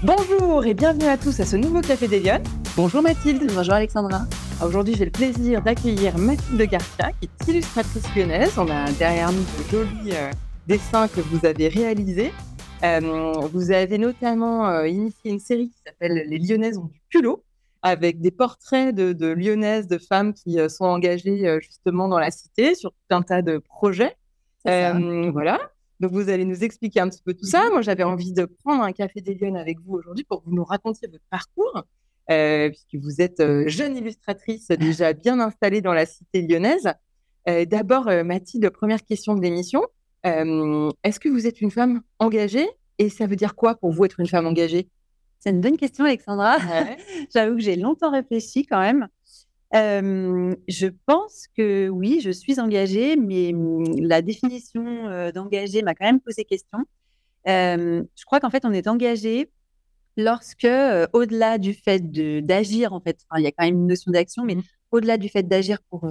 Bonjour et bienvenue à tous à ce nouveau Café des Lyonnes. Bonjour Mathilde. Bonjour Alexandra. Aujourd'hui, j'ai le plaisir d'accueillir Mathilde Garcia, qui est illustratrice lyonnaise. On a derrière nous de jolis dessins que vous avez réalisés. Vous avez notamment initié une série qui s'appelle Les Lyonnaises ont du culot, avec des portraits de Lyonnaises, de femmes qui sont engagées justement dans la cité sur tout un tas de projets. Voilà. Donc, vous allez nous expliquer un petit peu tout ça. Moi, j'avais envie de prendre un café des Lyonnes avec vous aujourd'hui pour que vous nous racontiez votre parcours, puisque vous êtes jeune illustratrice déjà bien installée dans la cité lyonnaise. D'abord, Mathilde, première question de l'émission. Est-ce que vous êtes une femme engagée? Et ça veut dire quoi pour vous être une femme engagée? C'est une bonne question, Alexandra. Ouais. J'avoue que j'ai longtemps réfléchi quand même. Je pense que oui, je suis engagée, mais la définition d'engagée m'a quand même posé question. Je crois qu'en fait, on est engagé lorsque, au-delà du fait d'agir, en fait, il y a quand même une notion d'action, mais au-delà du fait d'agir pour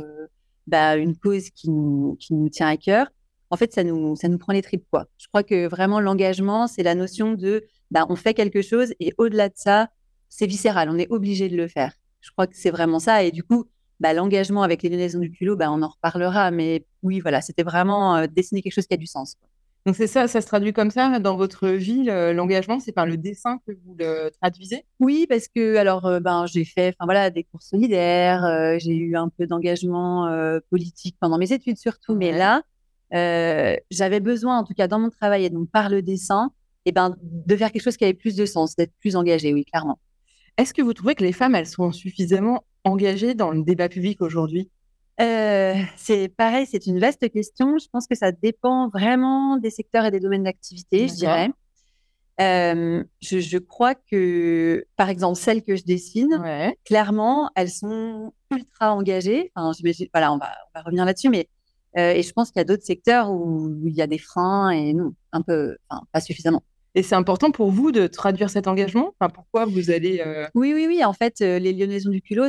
une cause qui nous tient à cœur, en fait, ça nous prend les tripes, quoi. Je crois que vraiment, l'engagement, c'est la notion de on fait quelque chose et au-delà de ça, c'est viscéral, on est obligé de le faire. Je crois que c'est vraiment ça. Et du coup, l'engagement avec les Lyonnaises ont du culot, on en reparlera. Mais oui, voilà, c'était vraiment dessiner quelque chose qui a du sens, quoi. Donc, c'est ça se traduit comme ça dans votre vie, l'engagement, c'est par le dessin que vous le traduisez? Oui, parce que alors, j'ai fait, des cours solidaires, j'ai eu un peu d'engagement politique pendant mes études surtout, mais là, j'avais besoin, en tout cas dans mon travail et donc par le dessin, de faire quelque chose qui avait plus de sens, d'être plus engagée, oui, clairement. Est-ce que vous trouvez que les femmes, elles sont suffisamment engagées dans le débat public aujourd'hui? C'est pareil, c'est une vaste question. Je pense que ça dépend vraiment des secteurs et des domaines d'activité, je dirais. Je crois que, par exemple, celles que je dessine, clairement, elles sont ultra engagées. Enfin, voilà, on va revenir là-dessus, mais et je pense qu'il y a d'autres secteurs où il y a des freins et non, un peu, pas suffisamment. Et c'est important pour vous de traduire cet engagement? Enfin, pourquoi vous allez... Oui. En fait, les Lyonnaises ont du culot,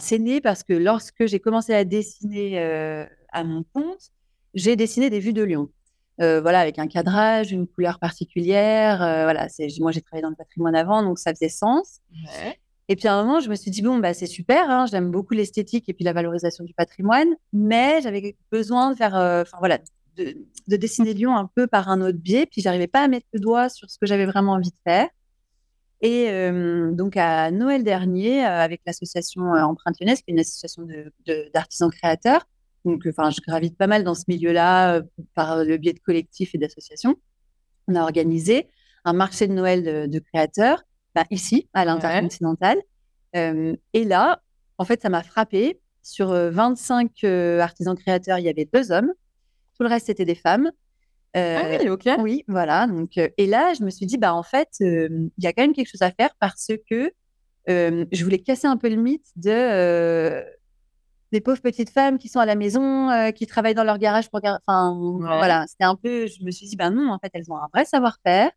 c'est né parce que lorsque j'ai commencé à dessiner à mon compte, j'ai dessiné des vues de Lyon. Voilà, avec un cadrage, une couleur particulière. Voilà, moi, j'ai travaillé dans le patrimoine avant, donc ça faisait sens. Ouais. Et puis à un moment, je me suis dit, bon, c'est super, hein, j'aime beaucoup l'esthétique et puis la valorisation du patrimoine, mais j'avais besoin de faire, de dessiner Lyon un peu par un autre biais, puis j'arrivais pas à mettre le doigt sur ce que j'avais vraiment envie de faire. Et donc à Noël dernier, avec l'association Empreinte Lyonnaise, qui est une association d'artisans créateurs, donc je gravite pas mal dans ce milieu-là par le biais de collectifs et d'associations. On a organisé un marché de Noël de créateurs ici, à l'Intercontinental. Et là, en fait, ça m'a frappée. Sur 25 artisans créateurs, il y avait 2 hommes. Tout le reste, c'était des femmes. Ah oui, ok. Oui, voilà. Donc, et là, je me suis dit, en fait, il y a quand même quelque chose à faire parce que je voulais casser un peu le mythe des pauvres petites femmes qui sont à la maison, qui travaillent dans leur garage pour... voilà, c'était un peu... Je me suis dit, non, en fait, elles ont un vrai savoir-faire,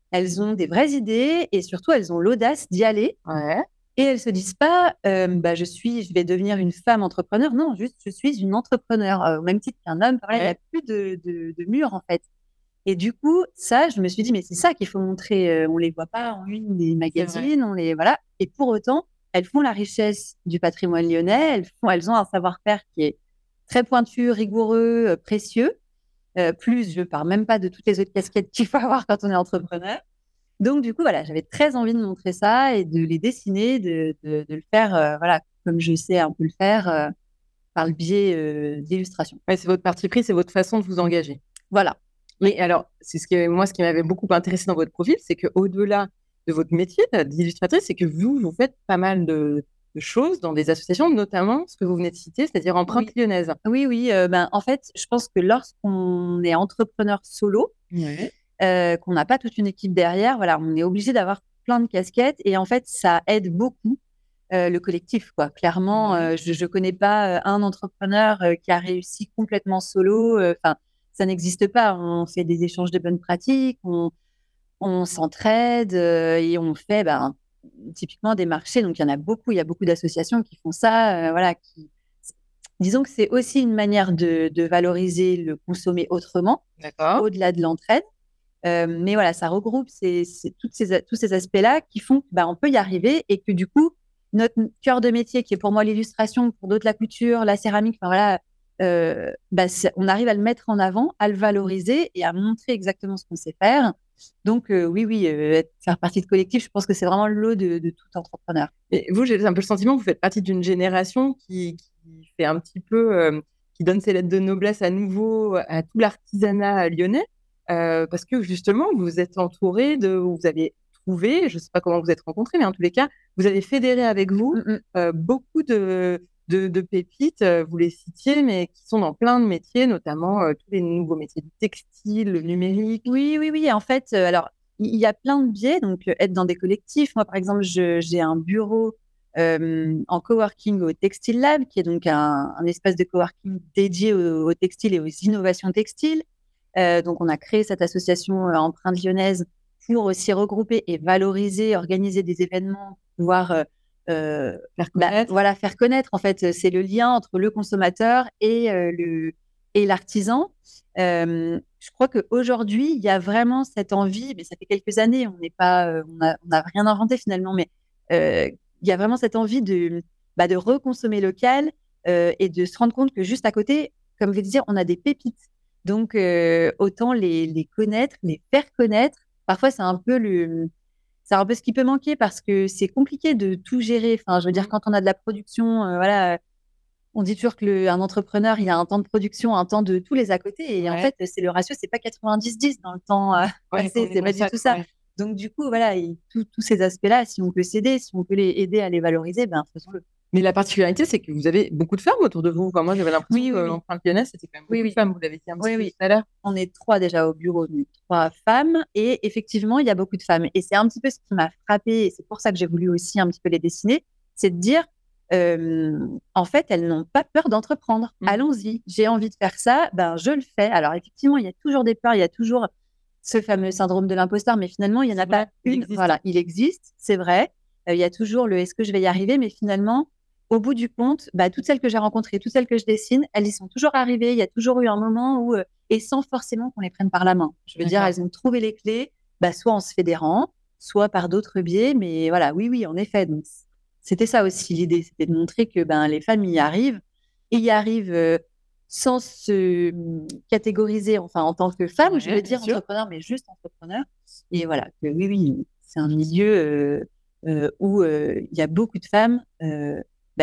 elles ont des vraies idées et surtout, elles ont l'audace d'y aller. Ouais. Et elles se disent pas, je vais devenir une femme entrepreneur. Non, juste, je suis une entrepreneur, au même titre qu'un homme. Il n'y a plus de mur, en fait. Et du coup, ça, je me suis dit, mais c'est ça qu'il faut montrer. On les voit pas en une des magazines, voilà. Et pour autant, elles font la richesse du patrimoine lyonnais. Elles ont un savoir-faire qui est très pointu, rigoureux, précieux. Plus, je pars même pas de toutes les autres casquettes qu'il faut avoir quand on est entrepreneur. Donc, du coup, voilà, j'avais très envie de montrer ça et de les dessiner, de le faire, comme je sais un peu le faire, par le biais d'illustration. Ouais, c'est votre parti pris, c'est votre façon de vous engager. Voilà. Mais alors, c'est ce qui m'avait beaucoup intéressé dans votre profil, c'est qu'au-delà de votre métier d'illustratrice, c'est que vous faites pas mal de choses dans des associations, notamment ce que vous venez de citer, c'est-à-dire Empreinte Lyonnaise. Oui. En fait, je pense que lorsqu'on est entrepreneur solo, qu'on n'a pas toute une équipe derrière, voilà, on est obligé d'avoir plein de casquettes et en fait, ça aide beaucoup le collectif, quoi. Clairement, je connais pas un entrepreneur qui a réussi complètement solo. Ça n'existe pas. On fait des échanges de bonnes pratiques, on s'entraide et on fait typiquement des marchés. Donc, il y a beaucoup d'associations qui font ça. Voilà, disons que c'est aussi une manière de valoriser le consommer autrement, au-delà de l'entraide. Mais voilà, ça regroupe tous ces aspects-là qui font qu'on peut y arriver et que du coup, notre cœur de métier, qui est pour moi l'illustration, pour d'autres la couture, la céramique, enfin voilà, on arrive à le mettre en avant, à le valoriser et à montrer exactement ce qu'on sait faire. Donc oui, faire partie de collectif, je pense que c'est vraiment le lot de tout entrepreneur. Et vous, j'ai un peu le sentiment que vous faites partie d'une génération qui fait un petit peu, qui donne ses lettres de noblesse à nouveau à tout l'artisanat lyonnais, parce que justement, vous êtes entouré vous avez trouvé, je ne sais pas comment vous êtes rencontrés, mais en tous les cas, vous avez fédéré avec vous beaucoup de pépites, vous les citiez, mais qui sont dans plein de métiers, notamment tous les nouveaux métiers du textile, le numérique. Oui. En fait, alors, il y a plein de biais. Donc, être dans des collectifs. Moi, par exemple, j'ai un bureau en coworking au Textile Lab, qui est donc un espace de coworking dédié au textile et aux innovations textiles. Donc, on a créé cette association Empreinte Lyonnaise pour aussi regrouper et valoriser, organiser des événements, pouvoir faire connaître. Voilà, faire connaître. En fait, c'est le lien entre le consommateur et l'artisan. Je crois qu'aujourd'hui, il y a vraiment cette envie, mais ça fait quelques années, on n'a rien inventé finalement, mais il y a vraiment cette envie de reconsommer local et de se rendre compte que juste à côté, comme je disais, on a des pépites. Donc, autant les connaître, les faire connaître. Parfois, c'est un peu ce qui peut manquer parce que c'est compliqué de tout gérer. Enfin, je veux dire, quand on a de la production, voilà, on dit toujours qu'un entrepreneur, il a un temps de production, un temps de tous les à côté. Et en fait, c'est le ratio, c'est pas 90-10 dans le temps passé, c'est pas du tout ça. Donc, du coup, voilà, tous ces aspects-là, si on peut s'aider, si on peut les aider à les valoriser, faisons-le. Mais la particularité, c'est que vous avez beaucoup de femmes autour de vous. Enfin, moi, j'avais l'impression que l'empreinte lyonnaise, c'était quand même beaucoup de femmes. Vous l'avez dit un petit peu tout à l'heure. On est 3 déjà au bureau, 3 femmes. Et effectivement, il y a beaucoup de femmes. Et c'est un petit peu ce qui m'a frappée, et c'est pour ça que j'ai voulu aussi un petit peu les dessiner, c'est de dire, en fait, elles n'ont pas peur d'entreprendre. Allons-y, j'ai envie de faire ça, je le fais. Alors effectivement, il y a toujours des peurs, il y a toujours ce fameux syndrome de l'imposteur, mais finalement, il n'y en a pas une. Voilà, il existe, c'est vrai. Il y a toujours le « est-ce que je vais y arriver ?» Mais finalement, au bout du compte, toutes celles que j'ai rencontrées, toutes celles que je dessine, elles y sont toujours arrivées. Il y a toujours eu un moment où, et sans forcément qu'on les prenne par la main. Je veux dire, elles ont trouvé les clés, soit en se fédérant, soit par d'autres biais. Mais voilà, oui, en effet. Donc, c'était ça aussi l'idée, c'était de montrer que les femmes y arrivent. Et y arrivent sans se catégoriser, enfin, en tant que femme, je veux dire entrepreneur, mais juste entrepreneur. Et voilà, que oui, c'est un milieu où il y a beaucoup de femmes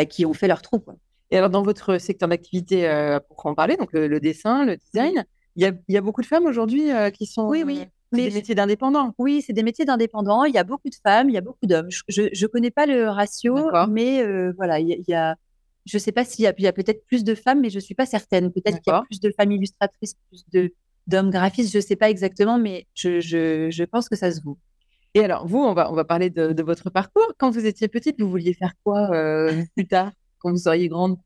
qui ont fait leur trou, quoi. Et alors, dans votre secteur d'activité, pour en parler, donc le dessin, le design, il y a beaucoup de femmes aujourd'hui qui sont des métiers d'indépendants. Oui, c'est des métiers d'indépendants. Il y a beaucoup de femmes, il y a beaucoup d'hommes. Je ne connais pas le ratio, mais voilà, il y a, je ne sais pas s'il y a peut-être plus de femmes, mais je ne suis pas certaine. Peut-être qu'il y a plus de femmes illustratrices, plus d'hommes graphistes, je ne sais pas exactement, mais je pense que ça se vaut. Et alors, vous, on va parler de votre parcours. Quand vous étiez petite, vous vouliez faire quoi plus tard, quand vous seriez grande?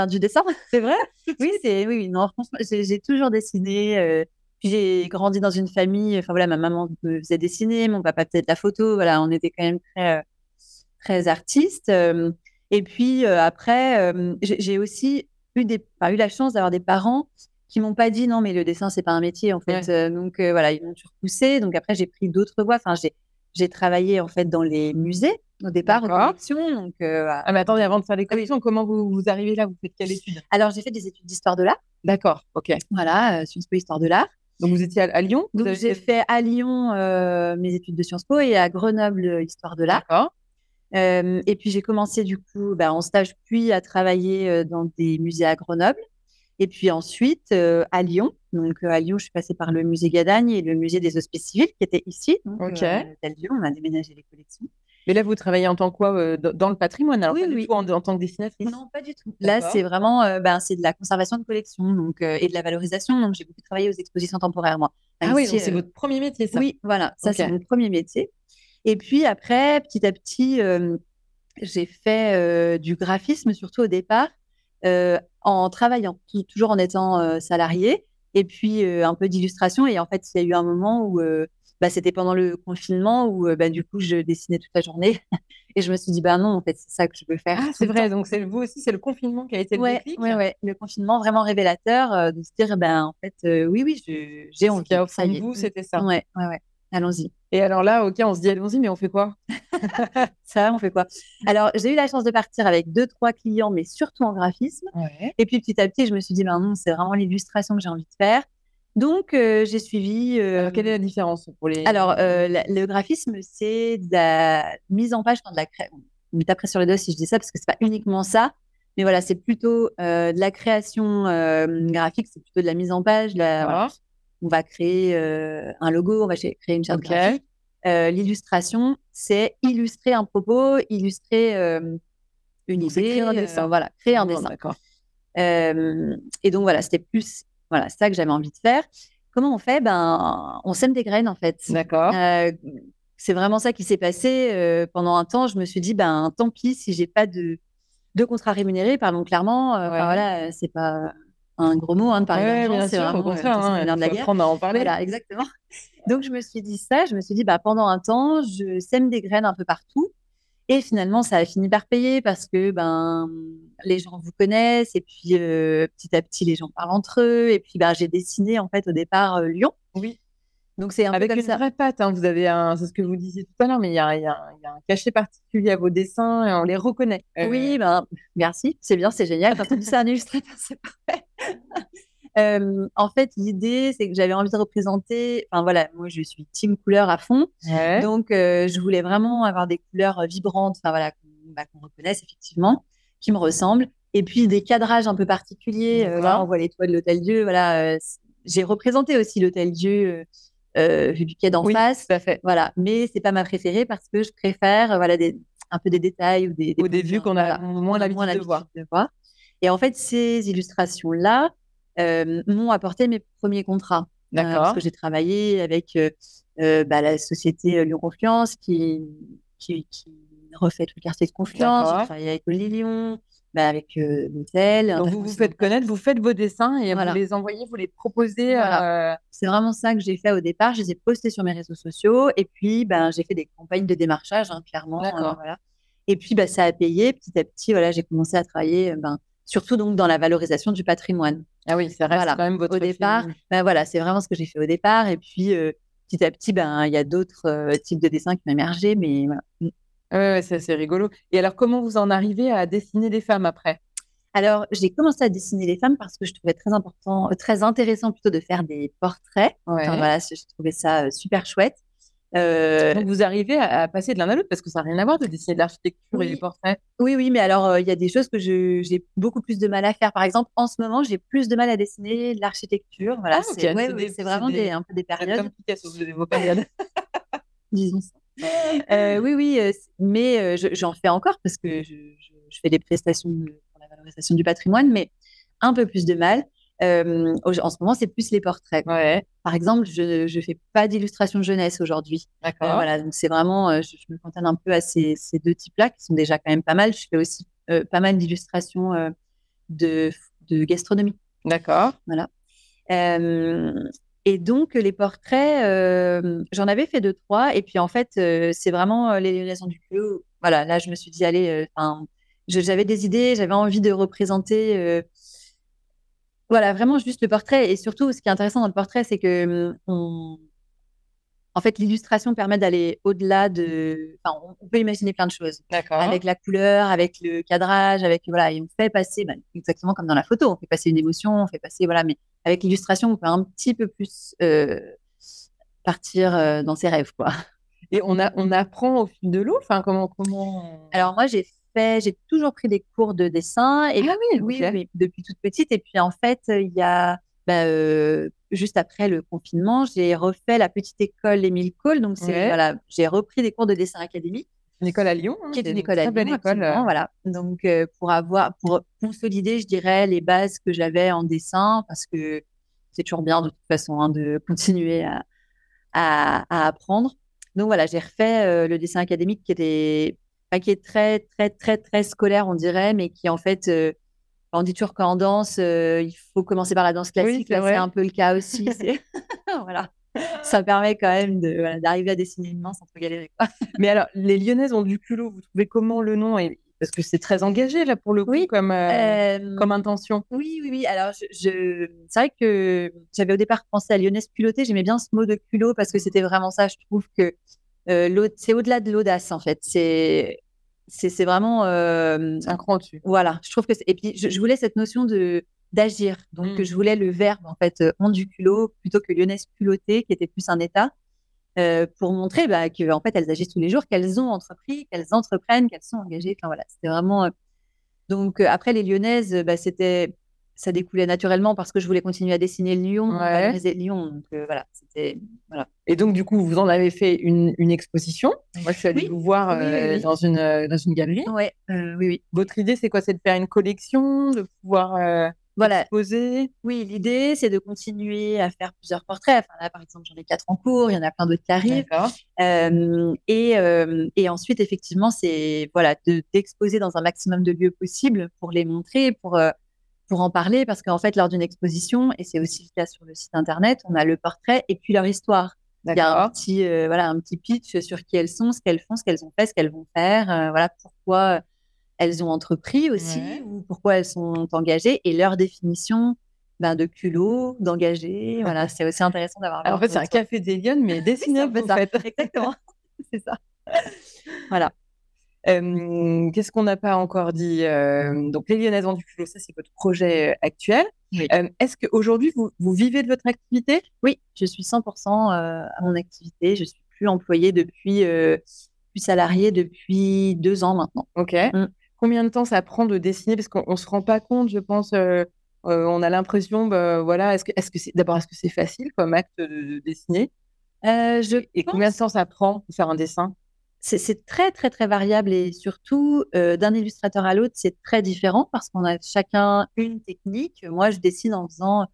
Du dessin. C'est vrai? Oui, non, franchement, j'ai toujours dessiné. Puis j'ai grandi dans une famille, enfin voilà, ma maman me faisait dessiner, mon papa faisait de la photo, voilà, on était quand même très, très artistes. Et puis après, j'ai aussi eu la chance d'avoir des parents qui m'ont pas dit non, mais le dessin, c'est pas un métier, en fait. Donc voilà, ils m'ont toujours poussé. Donc après, j'ai pris d'autres voies. Enfin, j'ai travaillé, en fait, dans les musées, au départ, aux collections. Donc, mais attendez, avant de faire les collections, comment vous arrivez là? Vous faites quelle étude? Alors, j'ai fait des études d'histoire de l'art. D'accord, ok. Voilà, Sciences Po Histoire de l'art. Donc, vous étiez à Lyon? Donc, j'ai fait à Lyon mes études de Sciences Po et à Grenoble Histoire de l'art. D'accord. Et puis, j'ai commencé du coup en stage, puis à travailler dans des musées à Grenoble. Et puis ensuite, à Lyon. Donc, à Lyon, je suis passée par le musée Gadagne et le musée des Hospices Civils qui était ici. Donc, à Lyon, on a déménagé les collections. Mais là, vous travaillez en tant que quoi dans le patrimoine? Alors, oui. En tant que dessinatrice? Non, pas du tout. Là, c'est vraiment c'est de la conservation de collection donc, et de la valorisation. Donc, j'ai beaucoup travaillé aux expositions temporaires, moi. Ah oui, donc c'est votre premier métier, ça? Oui, voilà. Ça, c'est mon premier métier. Et puis après, petit à petit, j'ai fait du graphisme, surtout au départ, en travaillant, toujours en étant salariée. Et puis, un peu d'illustration. Et en fait, il y a eu un moment où c'était pendant le confinement où du coup, je dessinais toute la journée. Et je me suis dit, bah non, en fait, c'est ça que je veux faire Ah, tout c'est le vrai, temps. donc vous aussi, c'est le confinement qui a été le Ouais, déclic? ouais, ouais. Le confinement vraiment révélateur de se dire, en fait, oui, oui, j'ai Ce qu'il y envie. a au Ça fond de y est. vous, c'était ça. Ouais, ouais, ouais. Allons-y. Et alors là, OK, on se dit: «Allons-y», mais on fait quoi? Ça, on fait quoi? Alors, j'ai eu la chance de partir avec deux, trois clients, mais surtout en graphisme. Ouais. Et puis, petit à petit, je me suis dit, ben non, c'est vraiment l'illustration que j'ai envie de faire. Donc, j'ai suivi. Alors quelle est la différence pour les Alors, le graphisme, c'est de la mise en page, enfin, de la création. On me taperait sur les doigts si je dis ça, parce que c'est pas uniquement ça. Mais voilà, c'est plutôt de la création graphique, c'est plutôt de la mise en page. Voilà. d'accord, On va créer un logo, on va créer une charte OK. graphique. L'illustration, c'est illustrer un propos, illustrer une Donc c'est idée, créer un dessin. voilà, créer un Bon, dessin. d'accord. Et donc voilà, c'était plus voilà, ça que j'avais envie de faire. Comment on fait? On sème des graines en fait. D'accord. C'est vraiment ça qui s'est passé. Pendant un temps, je me suis dit, tant pis si j'ai pas de contrat rémunéré, parlons clairement. Enfin Ouais. voilà, c'est pas un gros mot de parler Ouais, d'argent, bien c'est sûr, au vraiment contraire, attention, c'est le hein, nerf il de la faut guerre. apprendre à en parler. Voilà, exactement. Donc je me suis dit ça, je me suis dit, pendant un temps, je sème des graines un peu partout. Et finalement, ça a fini par payer parce que les gens vous connaissent et puis petit à petit, les gens parlent entre eux. Et puis j'ai dessiné en fait au départ Lyon. Oui, Donc c'est un peu avec comme une ça. vraie patte, hein. Vous avez c'est ce que vous disiez tout à l'heure, mais il y a un cachet particulier à vos dessins et on les reconnaît. Oui, merci, c'est bien, c'est génial. Quand on dit ça à un illustrateur, c'est parfait. En fait, l'idée, c'est que j'avais envie de représenter. Enfin voilà, moi je suis team couleur à fond. Ouais, Donc je voulais vraiment avoir des couleurs vibrantes, enfin voilà, qu'on reconnaisse effectivement, qui me ressemblent. Et puis des cadrages un peu particuliers. Là, on d'accord. voit les toits de l'Hôtel Dieu. Voilà, j'ai représenté aussi l'Hôtel Dieu vu du quai d'en Oui, face. tout à fait. Voilà, mais c'est pas ma préférée parce que je préfère voilà un peu des détails ou des Au points de vue début qu'on a voilà, moins qu'on a moins l'habitude de voir. l'habitude de voir. Et en fait, ces illustrations-là m'ont apporté mes premiers contrats. Parce que D'accord, j'ai travaillé avec la société Lyon Confiance qui refait tout le quartier de Confiance. J'ai d'accord. travaillé avec Olivier Lyon, avec l'hôtel, Donc vous vous faites Intercontinental. connaître, vous faites vos dessins et vous Voilà, les envoyez, vous les proposez, voilà. C'est vraiment ça que j'ai fait au départ. Je les ai postés sur mes réseaux sociaux et puis j'ai fait des campagnes de démarchage, hein, clairement. d'accord. Voilà. Et puis ça a payé petit à petit. Voilà, j'ai commencé à travailler surtout donc dans la valorisation du patrimoine. Ah oui, ça reste Voilà, quand même au votre départ, fil. voilà, c'est vraiment ce que j'ai fait au départ. Et puis, petit à petit, il y a d'autres types de dessins qui ont émergé. Mais voilà. Ouais, ouais, c'est rigolo. Et alors comment vous en arrivez à dessiner des femmes après? Alors, j'ai commencé à dessiner les femmes parce que je trouvais très important, très intéressant plutôt de faire des portraits. Enfin, Ouais. voilà, je trouvais ça super chouette. Euh, Donc vous arrivez à passer de l'un à l'autre parce que ça n'a rien à voir de dessiner de l'architecture et des oui, portraits? oui, oui, mais alors, il y a des choses que j'ai beaucoup plus de mal à faire. Par exemple, en ce moment, j'ai plus de mal à dessiner l'architecture. Voilà, Ah OK, ouais, ouais, c'est vraiment un peu des vous êtes périodes, comme Picasso, vous avez vos périodes. disons ça. Oui, oui, mais j'en fais encore parce que je fais des prestations pour la valorisation du patrimoine, mais un peu plus de mal. En ce moment, c'est plus les portraits. Ouais, Par exemple, je fais pas d'illustration jeunesse aujourd'hui. d'accord. Voilà, donc c'est vraiment, je me cantonne un peu à ces deux types-là qui sont déjà quand même pas mal. Je fais aussi pas mal d'illustrations de, de gastronomie. D'accord. Voilà. Euh, et donc, les portraits, j'en avais fait deux, trois. Et puis, en fait, c'est vraiment les raisons du cul. Voilà, là, je me suis dit, allez, j'avais des idées, j'avais envie de représenter, voilà, vraiment juste le portrait. Et surtout, ce qui est intéressant dans le portrait, c'est que en fait, l'illustration permet d'aller au-delà de. Enfin, on peut imaginer plein de choses D'accord. avec la couleur, avec le cadrage, avec voilà, et on fait passer, exactement comme dans la photo, on fait passer une émotion, on fait passer voilà, mais avec l'illustration, on peut un petit peu plus partir dans ses rêves, quoi. Et on apprend au fil de l'eau? Enfin, comment Alors moi, j'ai toujours pris des cours de dessin et Ah oui, oui, OK. oui, depuis toute petite. Et puis en fait, il y a juste après le confinement, j'ai refait la petite école Émile Cole. Donc c'est Ouais. voilà, j'ai repris des cours de dessin académique, Une école à Lyon, hein, qui qui est est une une école à très belle Lyon, école, absolument, voilà. Donc pour consolider, je dirais, les bases que j'avais en dessin, parce que c'est toujours bien de toute façon de continuer à apprendre. Donc voilà, j'ai refait le dessin académique qui est très, très, très, très scolaire, on dirait, mais qui en fait, on dit toujours qu'en danse, il faut commencer par la danse Oui, classique. c'est Là, c'est vrai. un peu le cas aussi. Voilà. Ça permet quand même d'arriver à dessiner une main sans trop galérer, quoi. Mais alors, les Lyonnaises ont du culot. Vous trouvez comment le nom parce que c'est très engagé, là, pour le coup, Oui, comme intention. oui, oui, oui. Alors, c'est vrai que j'avais au départ pensé à Lyonnaise culottée. J'aimais bien ce mot de culot parce que c'était vraiment ça. Je trouve que c'est au-delà de l'audace, en fait. C'est vraiment. C'est un cran dessus. Voilà. Je trouve que et puis, je voulais cette notion d'agir. Donc, je voulais le verbe, en fait, ont du culot plutôt que Lyonnaise culottée, qui était plus un état. Pour montrer que en fait elles agissent tous les jours, qu'elles ont entrepris, qu'elles entreprennent, qu'elles sont engagées. Enfin voilà, c'était vraiment. Donc après les Lyonnaises, ça découlait naturellement parce que je voulais continuer à dessiner Lyon, valoriser Lyon. Donc voilà, c'était voilà. Et donc du coup, vous en avez fait une exposition. Moi, je suis allée vous voir oui. dans une galerie. Ouais, oui, oui. Votre idée, c'est quoi? C'est de faire une collection, de pouvoir Voilà. exposer? Oui, l'idée, c'est de continuer à faire plusieurs portraits. Enfin, là, par exemple, j'en ai 4 en cours, il y en a plein d'autres qui arrivent. Et ensuite, effectivement, c'est voilà, d'exposer dans un maximum de lieux possibles pour les montrer, pour en parler, parce qu'en fait, lors d'une exposition, et c'est aussi le cas sur le site internet, on a le portrait et puis leur histoire. Il y a un petit pitch sur qui elles sont, ce qu'elles font, ce qu'elles ont fait, ce qu'elles vont faire, voilà, pourquoi elles ont entrepris aussi, ou pourquoi elles sont engagées, et leur définition de culot, d'engagé. Voilà, c'est aussi intéressant d'avoir. Alors, en fait, c'est un café des Lyonnes, mais dessinable, en fait. Exactement, c'est ça. Voilà. Qu'est-ce qu'on n'a pas encore dit? Donc, les Lyonnaises ont du culot, ça, c'est votre projet actuel. Oui. Est-ce qu'aujourd'hui, vous vivez de votre activité? Oui, je suis 100% à mon activité. Je suis plus employée plus salariée depuis 2 ans maintenant. Ok. Combien de temps ça prend de dessiner? Parce qu'on ne se rend pas compte, je pense. On a l'impression, voilà, est-ce que c'est facile comme acte de dessiner? Et combien de temps ça prend pour faire un dessin? C'est très, très, très variable, et surtout, d'un illustrateur à l'autre, c'est très différent parce qu'on a chacun une technique. Moi, je dessine en faisant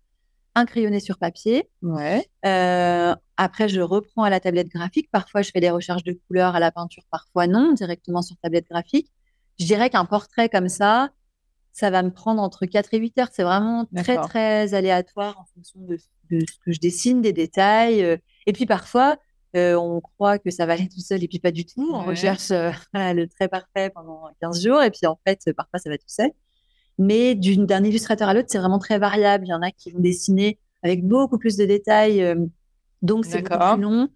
un crayonné sur papier. Ouais. Après, je reprends à la tablette graphique. Parfois, je fais des recherches de couleurs à la peinture, parfois non, directement sur tablette graphique. Je dirais qu'un portrait comme ça va me prendre entre 4 et 8 heures. C'est vraiment très, très aléatoire en fonction de ce que je dessine, des détails. Et puis parfois, on croit que ça va aller tout seul et puis pas du tout. On recherche le trait parfait pendant 15 jours et puis en fait, parfois, ça va tout seul. Mais d'un illustrateur à l'autre, c'est vraiment très variable. Il y en a qui vont dessiner avec beaucoup plus de détails, donc c'est beaucoup plus long.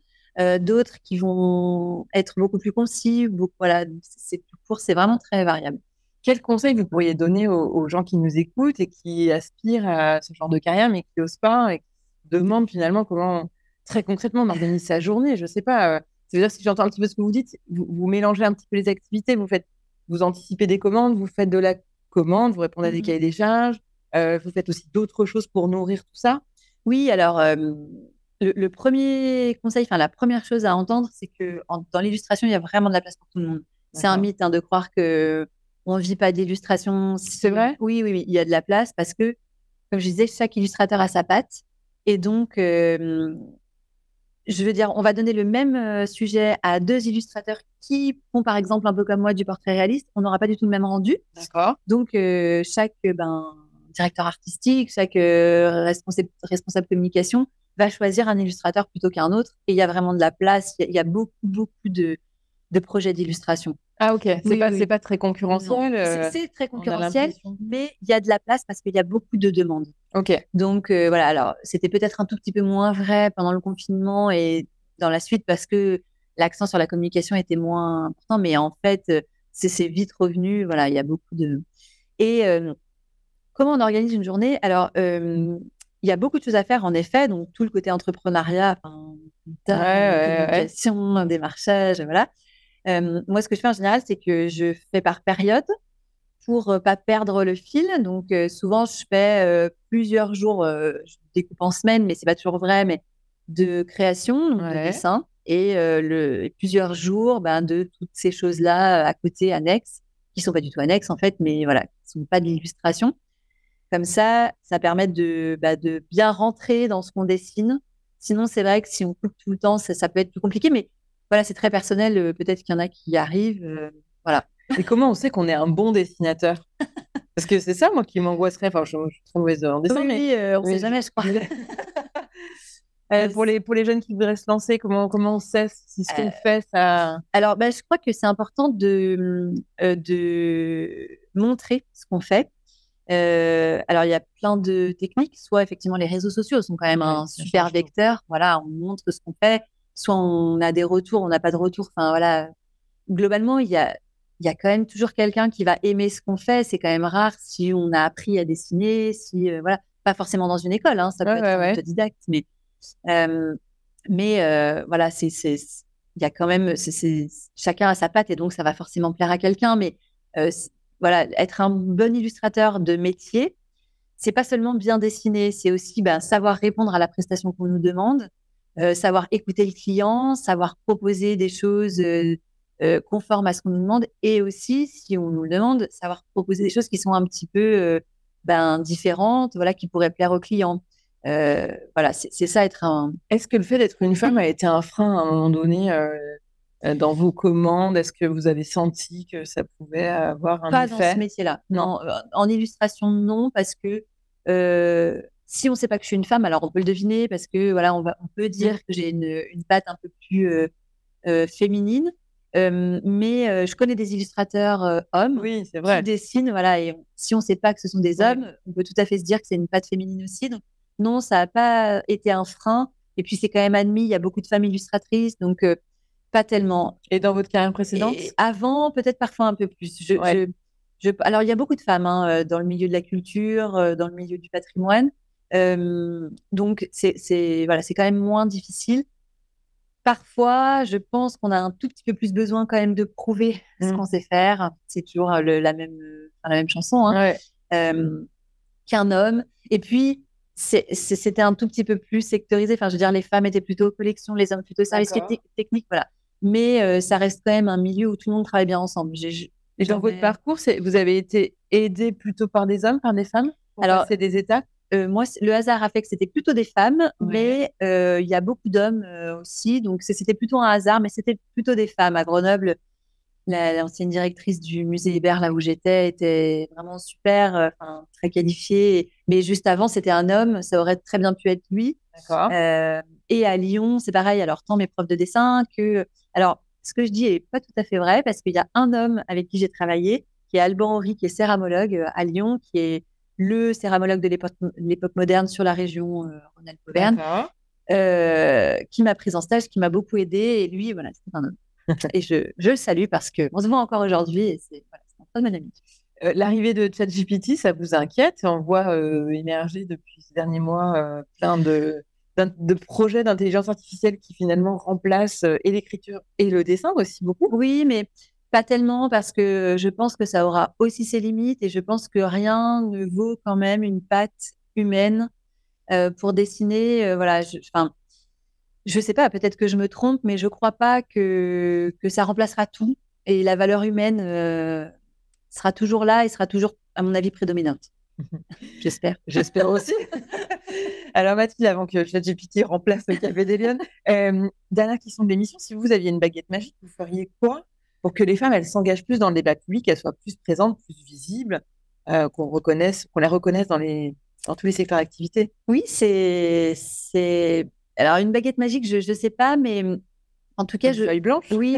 D'autres qui vont être beaucoup plus concis. Voilà, c'est plus court, c'est vraiment très variable. Quel conseil vous pourriez donner aux gens qui nous écoutent et qui aspirent à ce genre de carrière, mais qui n'osent pas et qui se demandent finalement comment, très concrètement, on organise sa journée? Je ne sais pas. C'est-à-dire, si j'entends un petit peu ce que vous dites, vous mélangez un petit peu les activités, vous anticipez des commandes, vous faites de la commande, vous répondez à des cahiers des charges, vous faites aussi d'autres choses pour nourrir tout ça? Oui, alors le premier conseil, la première chose à entendre, c'est que dans l'illustration, il y a vraiment de la place pour tout le monde. C'est un mythe de croire que on ne vit pas d'illustration. C'est vrai? Oui, oui, oui, il y a de la place parce que, comme je disais, chaque illustrateur a sa patte. Et donc, je veux dire, on va donner le même sujet à 2 illustrateurs qui font, par exemple, un peu comme moi, du portrait réaliste. On n'aura pas du tout le même rendu. D'accord. Donc, chaque directeur artistique, chaque responsable communication va choisir un illustrateur plutôt qu'un autre. Et il y a vraiment de la place. Il y a beaucoup, beaucoup de projets d'illustration. Ah, ok. C'est pas très concurrentiel. C'est très concurrentiel, mais il y a de la place parce qu'il y a beaucoup de demandes. Ok. Donc, voilà. Alors, c'était peut-être un tout petit peu moins vrai pendant le confinement et dans la suite parce que l'accent sur la communication était moins important. Mais en fait, c'est vite revenu. Voilà, il y a beaucoup de... Et comment on organise une journée? Alors, il y a beaucoup de choses à faire, en effet. Donc, tout le côté entrepreneuriat, communication, démarchage, voilà. Moi, ce que je fais en général, c'est que je fais par période pour pas perdre le fil. Donc, souvent, je fais plusieurs jours, je découpe en semaines, mais c'est pas toujours vrai, mais de création, donc de dessin, et plusieurs jours de toutes ces choses-là à côté, annexes, qui sont pas du tout annexes en fait, mais voilà, qui sont pas de l'illustration. Comme ça permet de bien rentrer dans ce qu'on dessine. Sinon, c'est vrai que si on coupe tout le temps, ça peut être plus compliqué, mais voilà, c'est très personnel. Peut-être qu'il y en a qui y arrivent. Voilà. Et comment on sait qu'on est un bon dessinateur? Parce que c'est ça, moi, qui m'angoisserait. Enfin, je suis trop mauvaise en dessin. Oui, on ne sait jamais, je crois. Pour les jeunes qui voudraient se lancer, comment on sait si ce qu'on fait, ça... Alors, je crois que c'est important de montrer ce qu'on fait. Alors, il y a plein de techniques. Soit, effectivement, les réseaux sociaux sont quand même un super vecteur. Voilà, on montre ce qu'on fait. Soit on a des retours, on n'a pas de retour. Enfin, voilà. Globalement, il y a quand même toujours quelqu'un qui va aimer ce qu'on fait. C'est quand même rare si on a appris à dessiner, voilà, pas forcément dans une école, hein, ça peut être un autodidacte, mais voilà, il y a quand même, chacun a sa patte et donc ça va forcément plaire à quelqu'un. Mais voilà, être un bon illustrateur de métier, c'est pas seulement bien dessiner, c'est aussi savoir répondre à la prestation qu'on nous demande, savoir écouter le client, savoir proposer des choses conformes à ce qu'on nous demande, et aussi, si on nous le demande, savoir proposer des choses qui sont un petit peu différentes, voilà, qui pourraient plaire au client. Voilà, c'est ça, être un... Est-ce que le fait d'être une femme a été un frein à un moment donné dans vos commandes? Est-ce que vous avez senti que ça pouvait avoir un effet? Pas dans ce métier-là. Non, en illustration, non, parce que si on ne sait pas que je suis une femme, alors on peut le deviner, parce que voilà, on peut dire que j'ai une patte un peu plus féminine. Mais je connais des illustrateurs hommes qui dessinent, voilà, et si on ne sait pas que ce sont des hommes, on peut tout à fait se dire que c'est une patte féminine aussi. Donc, non, ça n'a pas été un frein. Et puis, c'est quand même admis, il y a beaucoup de femmes illustratrices, donc pas tellement. Et dans votre carrière précédente? Avant, peut-être parfois un peu plus. Alors, il y a beaucoup de femmes dans le milieu de la culture, dans le milieu du patrimoine. Donc, c'est quand même moins difficile. Parfois, je pense qu'on a un tout petit peu plus besoin quand même de prouver ce qu'on sait faire. C'est toujours la même chanson, hein, qu'un homme. Et puis, c'était un tout petit peu plus sectorisé. Enfin, je veux dire, les femmes étaient plutôt collection, les hommes plutôt service technique, voilà. Mais ça reste quand même un milieu où tout le monde travaille bien ensemble. Et dans votre parcours, vous avez été aidée plutôt par des hommes, par des femmes, pour passer des étapes? Moi, le hasard a fait que c'était plutôt des femmes, mais il y a beaucoup d'hommes aussi. Donc, c'était plutôt un hasard, mais c'était plutôt des femmes. À Grenoble, l'ancienne directrice du musée Hébert, là où j'étais, était vraiment super, très qualifiée. Mais juste avant, c'était un homme. Ça aurait très bien pu être lui. D'accord. Et à Lyon, c'est pareil. Alors, tant mes profs de dessin que... Alors, ce que je dis n'est pas tout à fait vrai, parce qu'il y a un homme avec qui j'ai travaillé, qui est Alban Horry, qui est céramologue à Lyon, qui est le céramologue de l'époque moderne sur la région Rhône-Alpes-Auvergne, qui m'a prise en stage, qui m'a beaucoup aidée. Et lui, voilà, c'est un homme. Et je le salue parce qu'on se voit encore aujourd'hui et c'est un très bon ami. L'arrivée de ChatGPT, ça vous inquiète? On voit émerger depuis ces derniers mois plein de projets d'intelligence artificielle qui finalement remplacent et l'écriture et le dessin aussi beaucoup. Oui, mais pas tellement, parce que je pense que ça aura aussi ses limites et je pense que rien ne vaut quand même une patte humaine pour dessiner. Voilà, je sais pas, peut-être que je me trompe, mais je crois pas que ça remplacera tout, et la valeur humaine sera toujours là et sera toujours, à mon avis, prédominante. J'espère. J'espère aussi. Alors Mathilde, avant que ChatGPT remplace le Café des Lionnes, dernière question de l'émission, si vous aviez une baguette magique, vous feriez quoi pour que les femmes, elles s'engagent plus dans le débat public, qu'elles soient plus présentes, plus visibles, qu'on les reconnaisse dans tous les secteurs d'activité? Oui, alors une baguette magique, je ne sais pas, mais en tout cas, feuille blanche. Oui.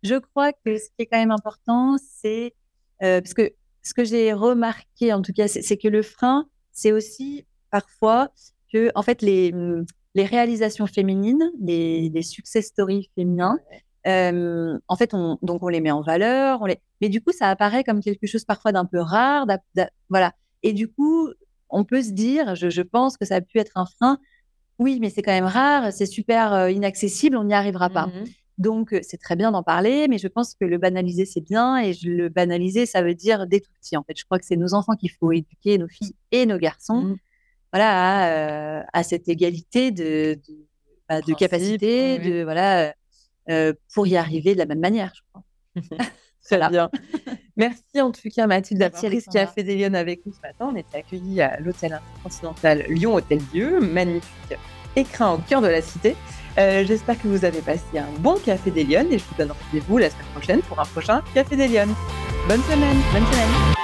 Je crois que ce qui est quand même important, c'est parce que ce que j'ai remarqué, en tout cas, c'est que le frein, c'est aussi parfois que, en fait, les réalisations féminines, les success stories féminins, en fait, on les met en valeur, mais du coup, ça apparaît comme quelque chose parfois d'un peu rare, voilà. Et du coup, on peut se dire, je pense que ça a pu être un frein. Oui, mais c'est quand même rare, c'est super inaccessible, on n'y arrivera pas. Donc, c'est très bien d'en parler, mais je pense que le banaliser, c'est bien. Et le banaliser, ça veut dire dès tout petit. En fait, je crois que c'est nos enfants qu'il faut éduquer, nos filles et nos garçons, voilà, à cette égalité de capacité, pour y arriver de la même manière, je crois. Très bien. Merci en tout cas, Mathilde, d'avoir pris ce Café des Lionnes avec nous ce matin. On était accueillis à l'hôtel Intercontinental Lyon Hôtel-Dieu, magnifique écrin au cœur de la cité. J'espère que vous avez passé un bon Café des Lionnes et je vous donne rendez-vous la semaine prochaine pour un prochain Café des Lionnes. Bonne semaine. Bonne semaine.